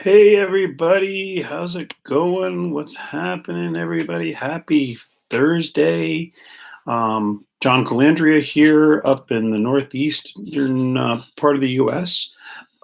Hey everybody, how's it going? What's happening, everybody? Happy Thursday. John Calandria here up in the northeastern part of the US,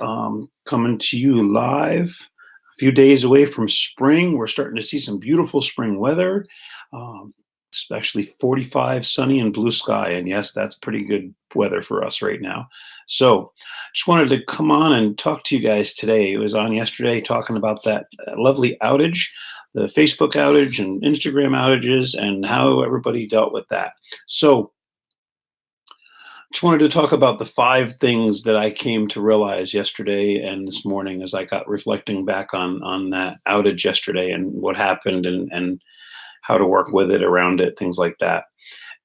coming to you live. A few days away from spring. We're starting to see some beautiful spring weather, um, especially 45, sunny, and blue sky. And yes, that's pretty good weather for us right now. So, just wanted to come on and talk to you guys today. It was on yesterday talking about that lovely outage, the Facebook outage and Instagram outages, and how everybody dealt with that. So, just wanted to talk about the five things that I came to realize yesterday and this morning as I got reflecting back on that outage yesterday and what happened and how to work with it, around it, things like that.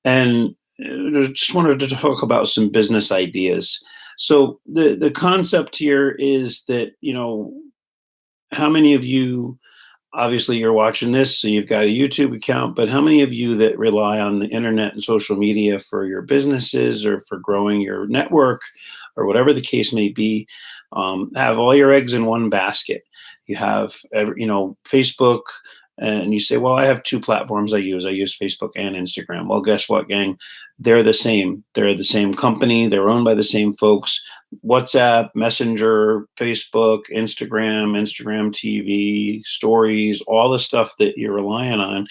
And just wanted to talk about some business ideas. So the concept here is that, how many of you, obviously you're watching this, so you've got a YouTube account, but how many of you that rely on the internet and social media for your businesses or for growing your network or whatever the case may be, have all your eggs in one basket? You have, Facebook, and you say, well, I have two platforms I use. I use Facebook and Instagram. Well, guess what, gang? They're the same. They're the same company. They're owned by the same folks. WhatsApp, Messenger, Facebook, Instagram TV, stories, all the stuff that you're relying on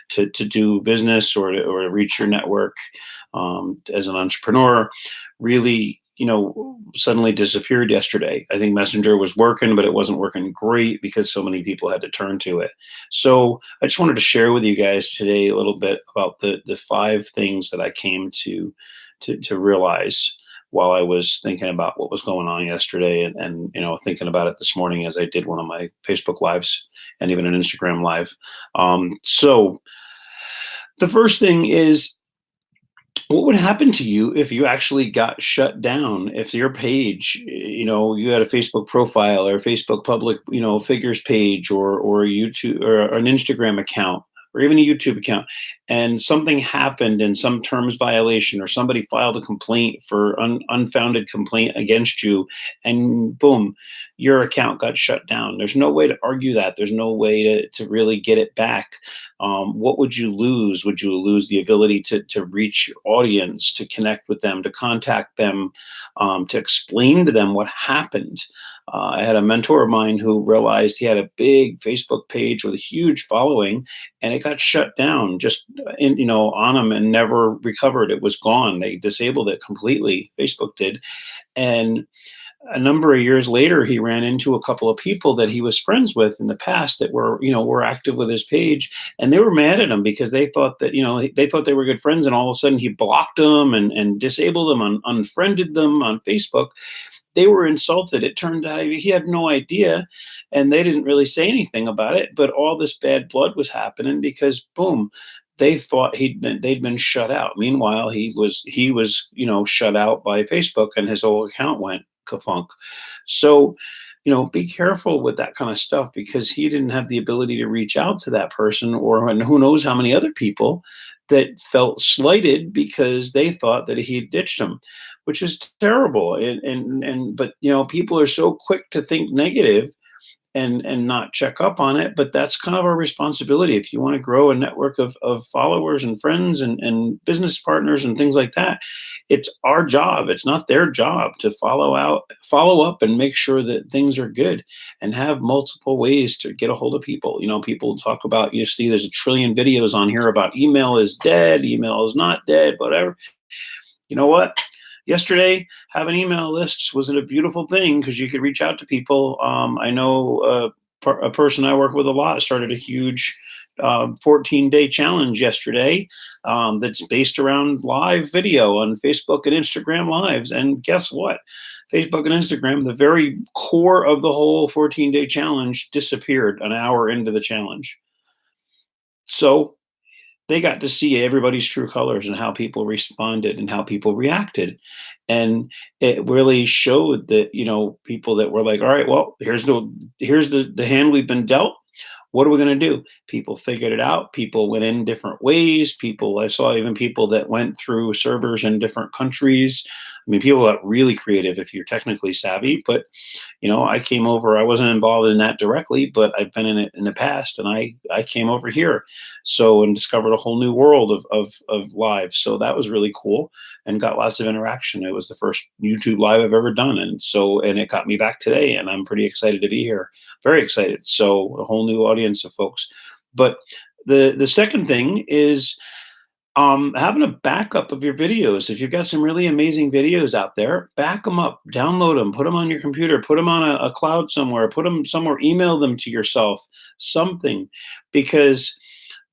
to do business or to reach your network, as an entrepreneur, really, suddenly disappeared yesterday. I think Messenger was working, but it wasn't working great because so many people had to turn to it. So I just wanted to share with you guys today a little bit about the five things that I came to realize while I was thinking about what was going on yesterday, and thinking about it this morning as I did one of my Facebook lives and even an Instagram live. So the first thing is, what would happen to you if you actually got shut down? If your page, you had a Facebook profile or a Facebook public, figures page, or YouTube or an Instagram account, or even a YouTube account, and something happened in some terms violation, or somebody filed a complaint for unfounded complaint against you, and boom, your account got shut down. There's no way to argue that. There's no way to really get it back. What would you lose? Would you lose the ability to reach your audience, to connect with them, to contact them, to explain to them what happened? I had a mentor of mine who realized he had a big Facebook page with a huge following, and it got shut down just on him and never recovered. It was gone. They disabled it completely. Facebook did, and a number of years later, he ran into a couple of people that he was friends with in the past that were active with his page, and they were mad at him because they thought that, they thought they were good friends, and all of a sudden he blocked them and disabled them and unfriended them on Facebook. They were insulted. It turned out he had no idea, and they didn't really say anything about it, but all this bad blood was happening because boom, they thought they'd been shut out. Meanwhile, he was shut out by Facebook, and his whole account went kafunk. So, be careful with that kind of stuff because he didn't have the ability to reach out to that person, and who knows how many other people that felt slighted because they thought that he ditched them, which is terrible. But people are so quick to think negative and not check up on it. But that's kind of our responsibility. If you want to grow a network of followers and friends and business partners and things like that, it's our job. It's not their job to follow up and make sure that things are good, and have multiple ways to get a hold of people. People talk about, you see there's a trillion videos on here about email is dead, email is not dead, whatever. You know what? Yesterday, having email lists was a beautiful thing because you could reach out to people. I know a person I work with a lot started a huge 14-day challenge yesterday, that's based around live video on Facebook and Instagram lives. And guess what? Facebook and Instagram, the very core of the whole 14-day challenge, disappeared an hour into the challenge. So they got to see everybody's true colors and how people responded and how people reacted. And it really showed that, people that were like, all right, well, here's the hand we've been dealt. What are we going to do? People figured it out. People went in different ways. I saw even people that went through servers in different countries, I mean, people got really creative if you're technically savvy, but I came over. I wasn't involved in that directly, but I've been in it in the past, and I came over here, so and discovered a whole new world of live. So that was really cool, and got lots of interaction. It was the first YouTube live I've ever done, and it got me back today, and I'm pretty excited to be here. Very excited. So a whole new audience of folks. But the second thing is having a backup of your videos. If you've got some really amazing videos out there, back them up, download them, put them on your computer, put them on a cloud somewhere, put them somewhere, email them to yourself, something, because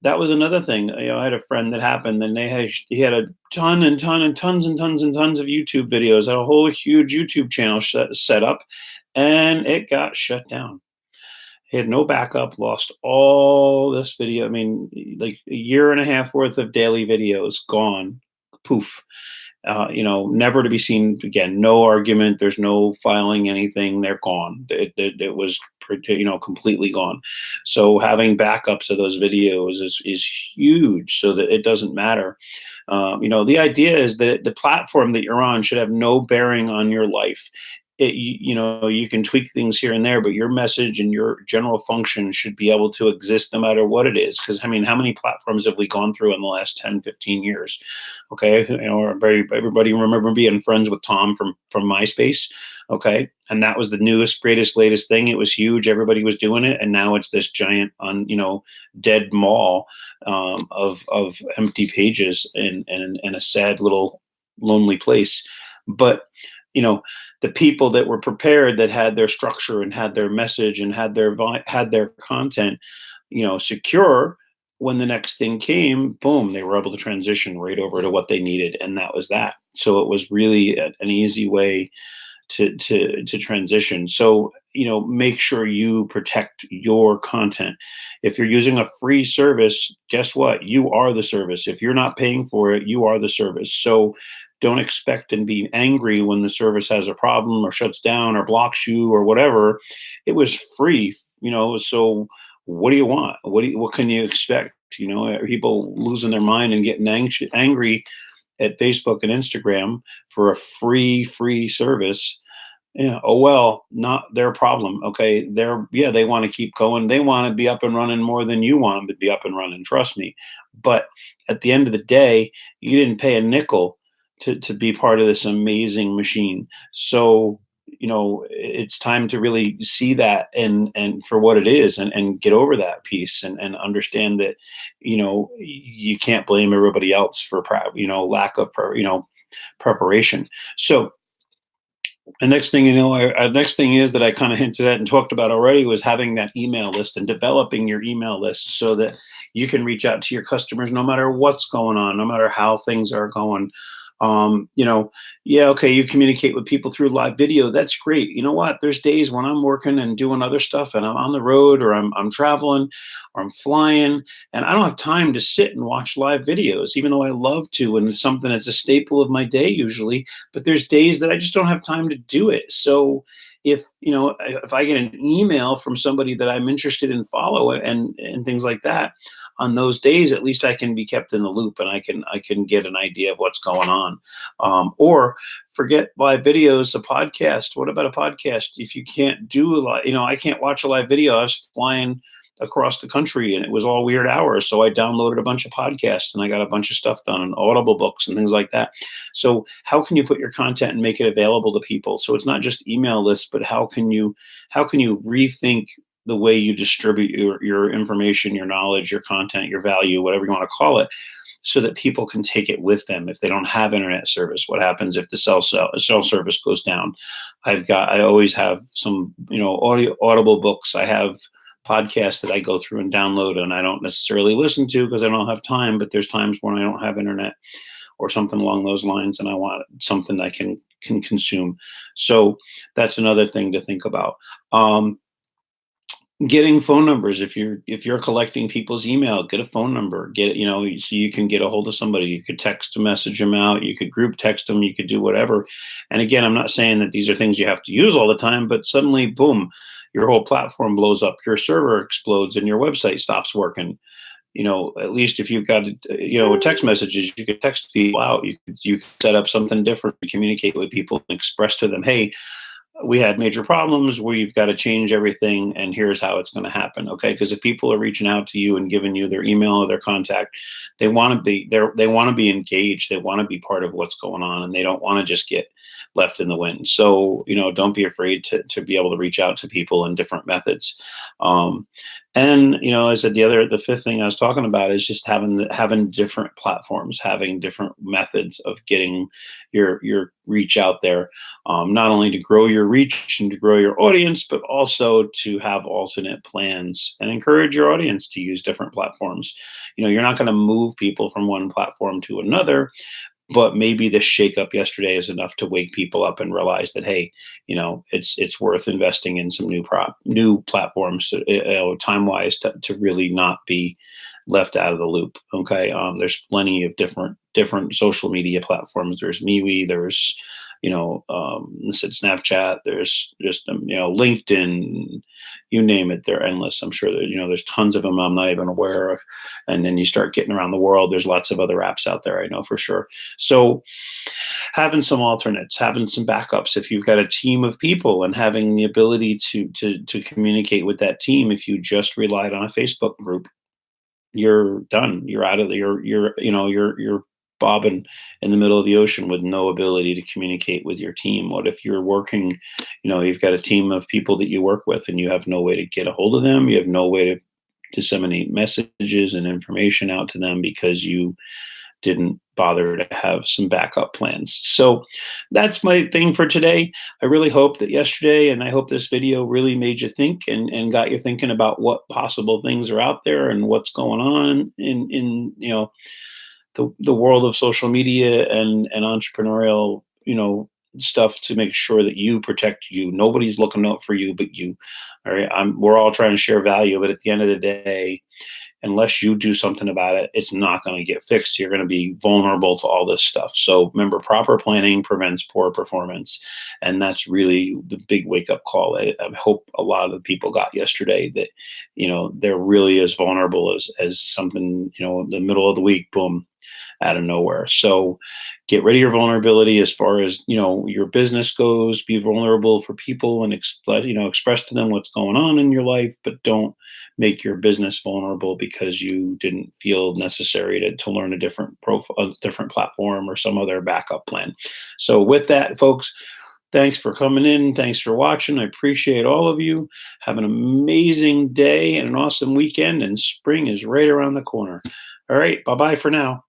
that was another thing. I had a friend that happened, and he had a ton and ton and tons and tons and tons of YouTube videos, had a whole huge YouTube channel set up, and it got shut down. He had no backup, lost all this video. I mean, like a year and a half worth of daily videos gone, poof. Never to be seen again. No argument. There's no filing anything. They're gone. It was completely gone. So having backups of those videos is huge, so that it doesn't matter. The idea is that the platform that you're on should have no bearing on your life. You can tweak things here and there, but your message and your general function should be able to exist no matter what it is. Because I mean, how many platforms have we gone through in the last 10, 15 years? Okay, everybody remember being friends with Tom from MySpace. Okay, and that was the newest, greatest, latest thing. It was huge. Everybody was doing it, and now it's this giant dead mall of empty pages and a sad little lonely place. But you know the people that were prepared, that had their structure and had their message and had their content secure, when the next thing came, boom, they were able to transition right over to what they needed, and that was that. So it was really an easy way to transition. So make sure you protect your content. If you're using a free service, guess what? You are the service. If you're not paying for it, you are the service. So don't expect and be angry when the service has a problem or shuts down or blocks you or whatever. It was free, so what do you want? What can you expect? Are people losing their mind and getting angry at Facebook and Instagram for a free service? Yeah. Oh well, not their problem. Okay. They want to keep going. They want to be up and running more than you want them to be up and running. Trust me. But at the end of the day, you didn't pay a nickel to be part of this amazing machine. So, it's time to really see that and for what it is, and get over that piece, and understand that, you can't blame everybody else for, lack of, preparation. So, the next thing next thing is that I kind of hinted at and talked about already, was having that email list and developing your email list, so that you can reach out to your customers no matter what's going on, no matter how things are going. Yeah, okay, you communicate with people through live video. That's great. You know what? There's days when I'm working and doing other stuff, and I'm on the road, or I'm traveling, or I'm flying, and I don't have time to sit and watch live videos, even though I love to, and it's something that's a staple of my day usually. But there's days that I just don't have time to do it. So if I get an email from somebody that I'm interested in follow, and things like that, on those days, at least I can be kept in the loop, and I can get an idea of what's going on. Or forget live videos, a podcast. What about a podcast? If you can't do a lot, I can't watch a live video. I was flying across the country, and it was all weird hours. So I downloaded a bunch of podcasts, and I got a bunch of stuff done, and Audible books and things like that. So how can you put your content and make it available to people? So it's not just email lists, but how can you rethink the way you distribute your information, your knowledge, your content, your value, whatever you want to call it, so that people can take it with them. If they don't have internet service, what happens if the cell service goes down? I always have some, Audible books. I have podcasts that I go through and download, and I don't necessarily listen to because I don't have time, but there's times when I don't have internet or something along those lines, and I want something I can consume. So that's another thing to think about. Getting phone numbers. If you're collecting people's email, get a phone number. Get so you can get a hold of somebody. You could text to message them out. You could group text them. You could do whatever. And again, I'm not saying that these are things you have to use all the time, but suddenly, boom, your whole platform blows up. Your server explodes, and your website stops working. at least if you've got, with text messages, you could text people out. You could set up something different to communicate with people and express to them, hey, we had major problems. We've got to change everything, and here's how it's going to happen. Okay, because if people are reaching out to you and giving you their email or their contact, they want to be engaged. They want to be part of what's going on, and they don't want to just get left in the wind. So don't be afraid to be able to reach out to people in different methods. Um, and I said the fifth thing I was talking about is just having different platforms, having different methods of getting your reach out there, not only to grow your reach and to grow your audience, but also to have alternate plans and encourage your audience to use different platforms. You're not going to move people from one platform to another, but maybe the shakeup yesterday is enough to wake people up and realize that, hey, it's worth investing in some new platforms, time wise, to really not be left out of the loop. Okay, there's plenty of different social media platforms. There's MeWe. There's said Snapchat. There's just LinkedIn. You name it, they're endless. I'm sure that there's tons of them I'm not even aware of. And then you start getting around the world. There's lots of other apps out there, I know for sure. So having some alternates, having some backups, if you've got a team of people, and having the ability to communicate with that team. If you just relied on a Facebook group, you're done. You're out of the, you're bobbing in the middle of the ocean with no ability to communicate with your team. What if you're working, you've got a team of people that you work with, and you have no way to get a hold of them. You have no way to disseminate messages and information out to them because you didn't bother to have some backup plans. So that's my thing for today. I really hope that yesterday, and I hope this video really made you think and got you thinking about what possible things are out there and what's going on in the world of social media and entrepreneurial, stuff, to make sure that you protect you. Nobody's looking out for you but you. All right. We're all trying to share value, but at the end of the day, unless you do something about it, it's not going to get fixed. You're going to be vulnerable to all this stuff. So remember, proper planning prevents poor performance. And that's really the big wake up call. I hope a lot of the people got yesterday that, they're really as vulnerable as something, in the middle of the week, boom, out of nowhere. So get rid of your vulnerability as far as, your business goes. Be vulnerable for people and express to them what's going on in your life, but don't make your business vulnerable because you didn't feel necessary to learn a different platform or some other backup plan. So with that, folks, thanks for coming in. Thanks for watching. I appreciate all of you. Have an amazing day and an awesome weekend, and spring is right around the corner. All right. Bye-bye for now.